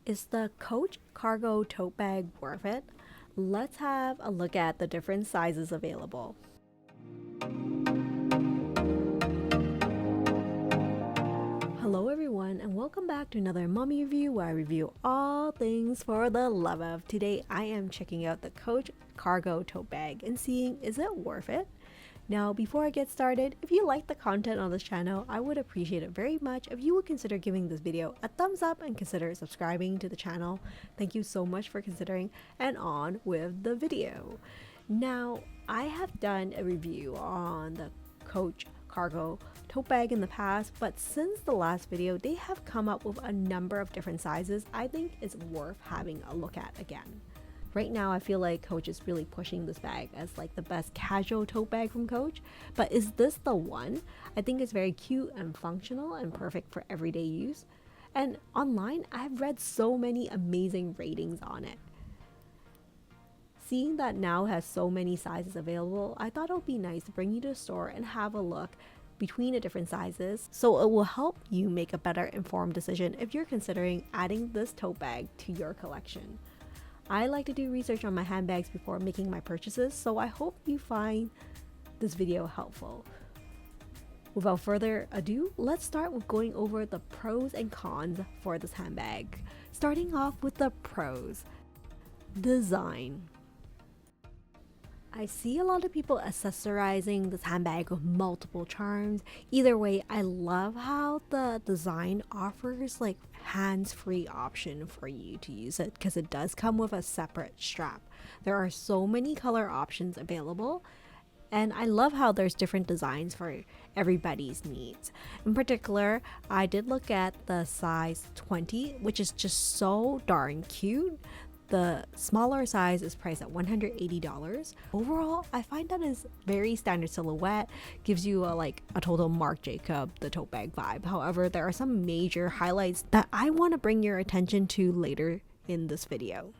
Is the Coach cargo tote bag worth it? Let's have a look at the different sizes available. Hello everyone and welcome back to another mommy review where I review all things for the love of. Today I am checking out the Coach cargo tote bag and seeing is it worth it? Now, before I get started, if you like the content on this channel, I would appreciate it very much if you would consider giving this video a thumbs up and consider subscribing to the channel. Thank you so much for considering, and on with the video. Now, I have done a review on the Coach cargo tote bag in the past, but since the last video, they have come up with a number of different sizes. I think it's worth having a look at again. Right now, I feel like Coach is really pushing this bag as like the best casual tote bag from Coach. But is this the one? I think it's very cute and functional and perfect for everyday use. And online, I've read so many amazing ratings on it. Seeing that now has so many sizes available, I thought it would be nice to bring you to the store and have a look between the different sizes, so it will help you make a better informed decision if you're considering adding this tote bag to your collection. I like to do research on my handbags before making my purchases, so I hope you find this video helpful. Without further ado, let's start with going over the pros and cons for this handbag. Starting off with the pros. Design. I see a lot of people accessorizing this handbag with multiple charms. Either way, I love how the design offers like hands-free option for you to use it because it does come with a separate strap. There are so many color options available, and I love how there's different designs for everybody's needs. In particular, I did look at the size 20, which is just so darn cute. The smaller size is priced at $180. Overall, I find that is very standard silhouette, gives you a total Marc Jacob, the tote bag vibe. However, there are some major highlights that I want to bring your attention to later in this video.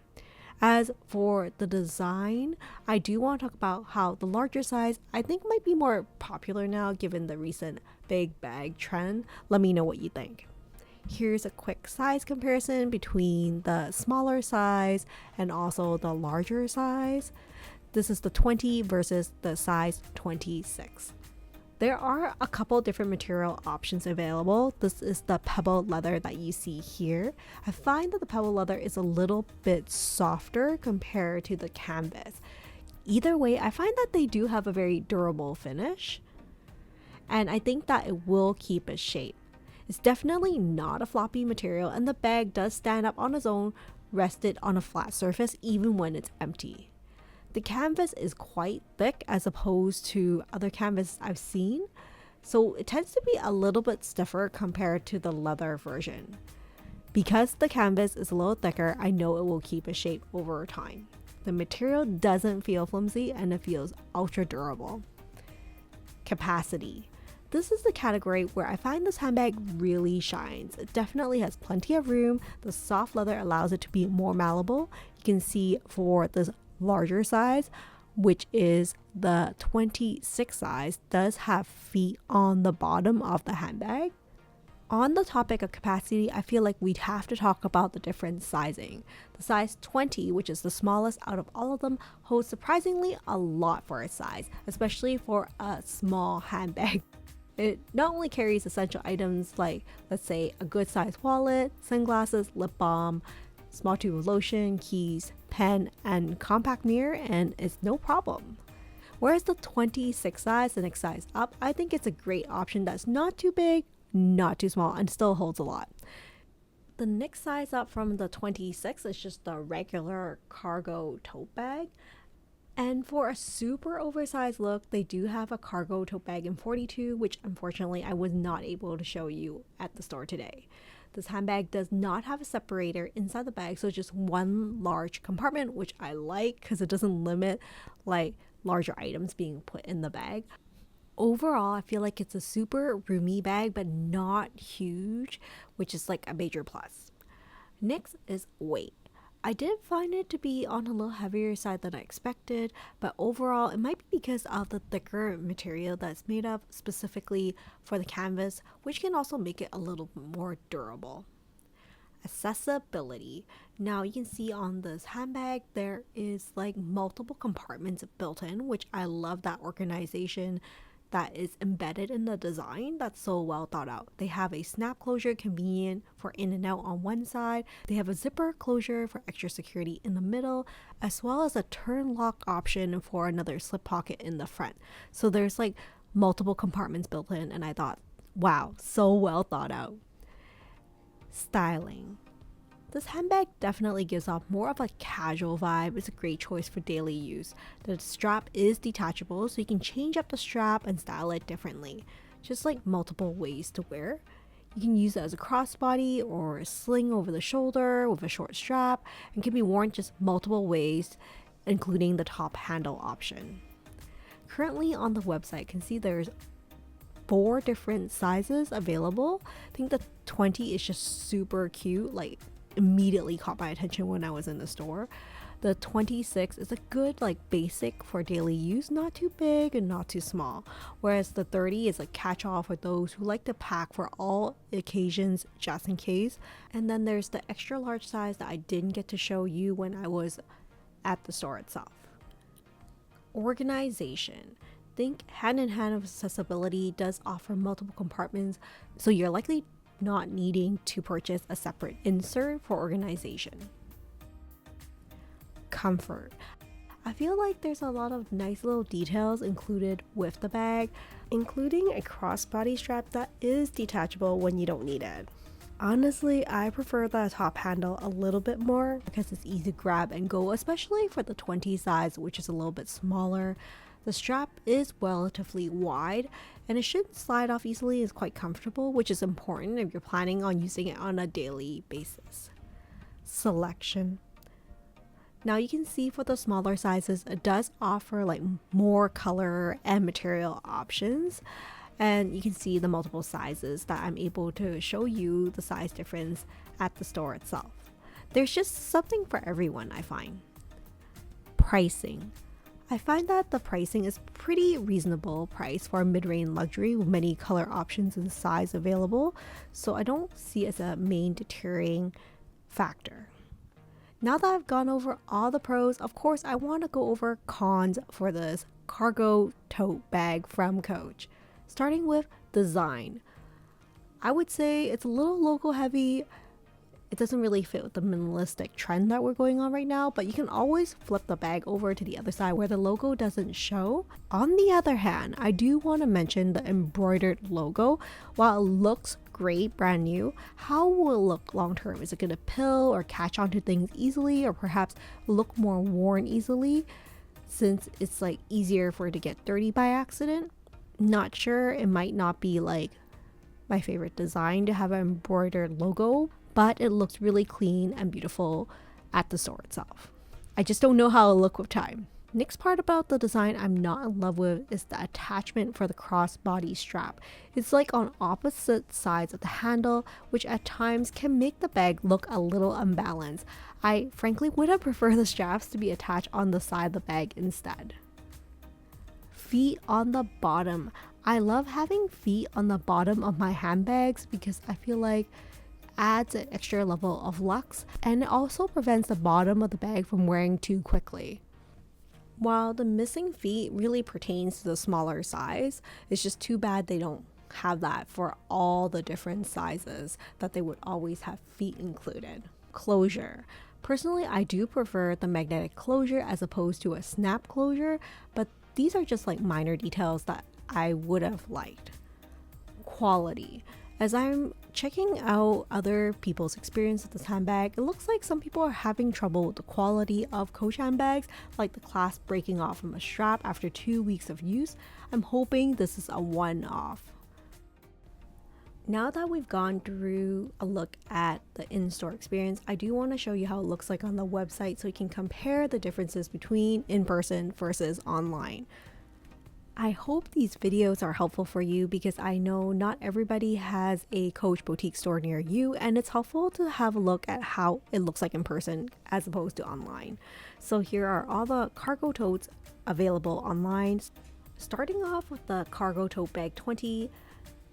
As for the design, I do want to talk about how the larger size I think might be more popular now given the recent big bag trend. Let me know what you think. Here's a quick size comparison between the smaller size and also the larger size. This is the 20 versus the size 26. There are a couple different material options available. This is the pebble leather that you see here. I find that the pebble leather is a little bit softer compared to the canvas. Either way, I find that they do have a very durable finish, and I think that it will keep its shape. It's definitely not a floppy material, and the bag does stand up on its own, rested on a flat surface even when it's empty. The canvas is quite thick as opposed to other canvases I've seen, so it tends to be a little bit stiffer compared to the leather version. Because the canvas is a little thicker, I know it will keep its shape over time. The material doesn't feel flimsy and it feels ultra durable. Capacity. This is the category where I find this handbag really shines. It definitely has plenty of room. The soft leather allows it to be more malleable. You can see for this larger size, which is the 26 size, does have feet on the bottom of the handbag. On the topic of capacity, I feel like we'd have to talk about the different sizing. The size 20, which is the smallest out of all of them, holds surprisingly a lot for its size, especially for a small handbag. It not only carries essential items like, let's say, a good sized wallet, sunglasses, lip balm, small tube of lotion, keys, pen, and compact mirror, and it's no problem. Whereas the 26 size, the next size up, I think it's a great option that's not too big, not too small, and still holds a lot. The next size up from the 26 is just the regular cargo tote bag. And for a super oversized look, they do have a cargo tote bag in 42, which unfortunately I was not able to show you at the store today. This handbag does not have a separator inside the bag, so just one large compartment, which I like because it doesn't limit like larger items being put in the bag. Overall, I feel like it's a super roomy bag, but not huge, which is like a major plus. Next is weight. I did find it to be on a little heavier side than I expected, but overall it might be because of the thicker material that's made of specifically for the canvas, which can also make it a little more durable. Accessibility. Now you can see on this handbag there is like multiple compartments built in, which I love that organization that is embedded in the design. That's so well thought out. They have a snap closure convenient for in and out on one side. They have a zipper closure for extra security in the middle, as well as a turn lock option for another slip pocket in the front. So there's like multiple compartments built in, and I thought, wow, so well thought out. Styling. This handbag definitely gives off more of a casual vibe. It's a great choice for daily use. The strap is detachable, so you can change up the strap and style it differently. Just like multiple ways to wear. You can use it as a crossbody or a sling over the shoulder with a short strap, and can be worn just multiple ways, including the top handle option. Currently on the website, you can see there's 4 different sizes available. I think the 20 is just super cute, like immediately caught my attention when I was in the store. The 26 is a good like basic for daily use, not too big and not too small, whereas the 30 is a catch-all for those who like to pack for all occasions just in case. And then there's the extra large size that I didn't get to show you when I was at the store itself. Organization. Think hand in hand with accessibility does offer multiple compartments, so you're likely not needing to purchase a separate insert for organization. Comfort. I feel like there's a lot of nice little details included with the bag, including a crossbody strap that is detachable when you don't need it. Honestly, I prefer the top handle a little bit more because it's easy to grab and go, especially for the 20 size, which is a little bit smaller. The strap is relatively wide and it shouldn't slide off easily. It's quite comfortable, which is important if you're planning on using it on a daily basis. Selection. Now you can see for the smaller sizes, it does offer like more color and material options. And you can see the multiple sizes that I'm able to show you the size difference at the store itself. There's just something for everyone, I find. Pricing. I find that the pricing is pretty reasonable price for a mid-range luxury with many color options and size available, so I don't see it as a main deterring factor. Now that I've gone over all the pros, of course I want to go over cons for this cargo tote bag from Coach. Starting with design. I would say it's a little logo heavy. It doesn't really fit with the minimalistic trend that we're going on right now, but you can always flip the bag over to the other side where the logo doesn't show. On the other hand, I do want to mention the embroidered logo. While it looks great, brand new, how will it look long term? Is it going to pill or catch onto things easily, or perhaps look more worn easily since it's like easier for it to get dirty by accident? Not sure. It might not be like my favorite design to have an embroidered logo, but it looks really clean and beautiful at the store itself. I just don't know how it'll look with time. Next part about the design I'm not in love with is the attachment for the crossbody strap. It's like on opposite sides of the handle, which at times can make the bag look a little unbalanced. I frankly would have preferred the straps to be attached on the side of the bag instead. Feet on the bottom. I love having feet on the bottom of my handbags because I feel like adds an extra level of luxe, and it also prevents the bottom of the bag from wearing too quickly. While the missing feet really pertains to the smaller size, it's just too bad they don't have that for all the different sizes that they would always have feet included. Closure. Personally, I do prefer the magnetic closure as opposed to a snap closure, but these are just like minor details that I would have liked. Quality. As I'm checking out other people's experience with this handbag, it looks like some people are having trouble with the quality of Coach handbags, like the clasp breaking off from a strap after 2 weeks of use. I'm hoping this is a one-off. Now that we've gone through a look at the in-store experience, I do want to show you how it looks like on the website so you can compare the differences between in-person versus online. I hope these videos are helpful for you because I know not everybody has a Coach boutique store near you, and it's helpful to have a look at how it looks like in person as opposed to online. So here are all the cargo totes available online. Starting off with the cargo tote bag 20,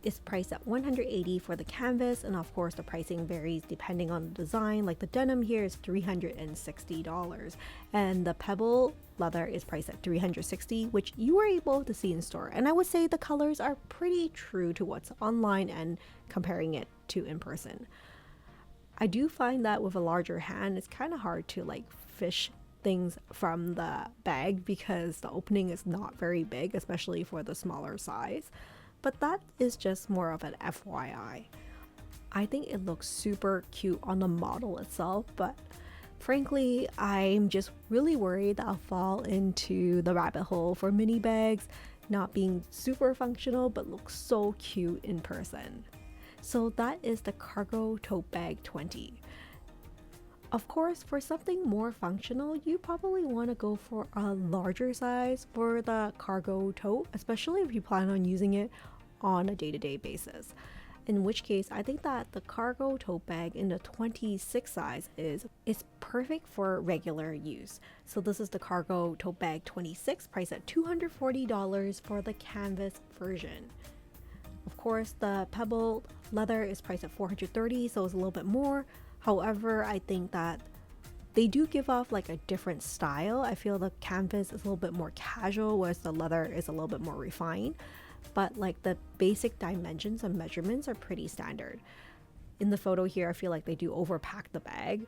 is priced at $180 for the canvas, and of course the pricing varies depending on the design. Like the denim here is $360, and the pebble leather is priced at $360, which you were able to see in store. And I would say the colors are pretty true to what's online and comparing it to in person. I do find that with a larger hand, it's kind of hard to like fish things from the bag because the opening is not very big, especially for the smaller size. But that is just more of an FYI. I think it looks super cute on the model itself, but frankly, I'm just really worried that I'll fall into the rabbit hole for mini bags not being super functional but look so cute in person. So that is the Cargo Tote Bag 20. Of course, for something more functional, you probably want to go for a larger size for the cargo tote, especially if you plan on using it on a day-to-day basis. In which case, I think that the cargo tote bag in the 26 size is perfect for regular use. So this is the Cargo Tote Bag 26, priced at $240 for the canvas version. Of course, the pebble leather is priced at $430, so it's a little bit more. However, I think that they do give off like a different style. I feel the canvas is a little bit more casual, whereas the leather is a little bit more refined. But like the basic dimensions and measurements are pretty standard. In the photo here, I feel like they do overpack the bag.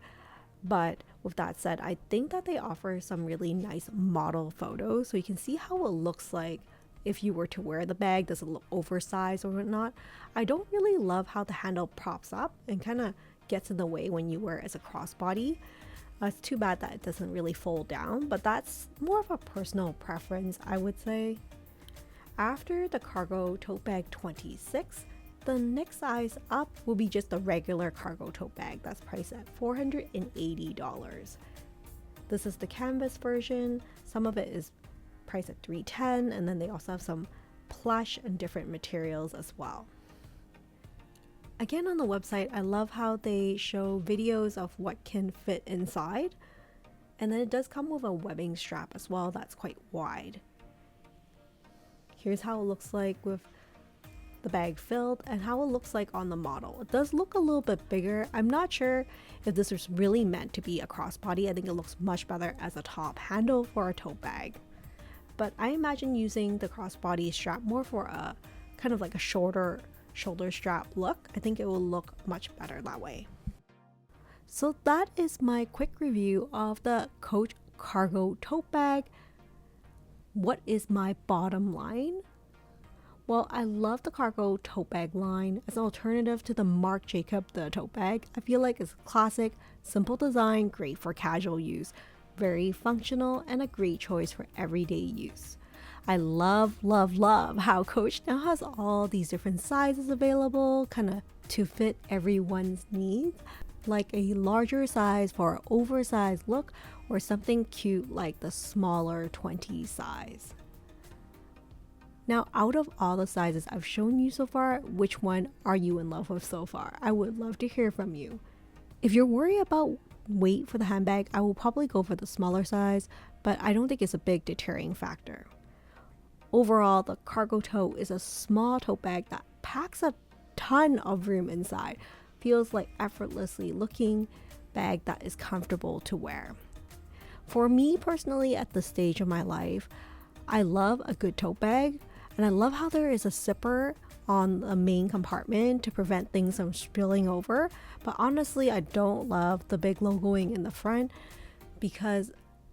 But with that said, I think that they offer some really nice model photos, so you can see how it looks like if you were to wear the bag. Does it look oversized or whatnot? I don't really love how the handle props up and kind of gets in the way when you wear it as a crossbody. It's too bad that it doesn't really fold down, but that's more of a personal preference, I would say. After the Cargo Tote Bag 26, the next size up will be just a regular cargo tote bag that's priced at $480. This is the canvas version. Some of it is priced at $310, and then they also have some plush and different materials as well. Again, on the website, I love how they show videos of what can fit inside. And then it does come with a webbing strap as well that's quite wide. Here's how it looks like with the bag filled and how it looks like on the model. It does look a little bit bigger. I'm not sure if this was really meant to be a crossbody. I think it looks much better as a top handle for a tote bag. But I imagine using the crossbody strap more for a kind of like a shorter shoulder strap look. I think it will look much better that way. So that is my quick review of the Coach Cargo Tote Bag. What is my bottom line? Well, I love the Cargo Tote Bag line as an alternative to the Marc Jacobs the tote bag. I feel like it's a classic, simple design, great for casual use, very functional, and a great choice for everyday use. I love how Coach now has all these different sizes available, kind of to fit everyone's needs, like a larger size for an oversized look or something cute like the smaller 20 size. Now, out of all the sizes I've shown you so far, which one are you in love with so far? I would love to hear from you. If you're worried about weight for the handbag, I will probably go for the smaller size, but I don't think it's a big deterring factor. Overall, the cargo tote is a small tote bag that packs a ton of room inside. Feels like effortlessly looking bag that is comfortable to wear. For me personally, at this stage of my life, I love a good tote bag, and I love how there is a zipper on the main compartment to prevent things from spilling over. But honestly, I don't love the big logoing in the front because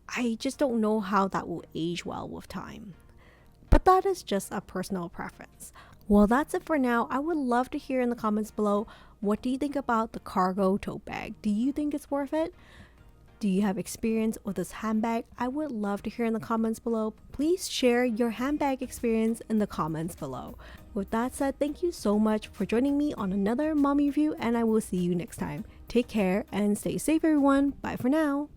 I just don't know how that will age well with time. But that is just a personal preference. Well, that's it for now. I would love to hear in the comments below, what do you think about the cargo tote bag? Do you think it's worth it? Do you have experience with this handbag? I would love to hear in the comments below. Please share your handbag experience in the comments below. With that said, thank you so much for joining me on another mommy review, and I will see you next time. Take care and stay safe, everyone. Bye for now.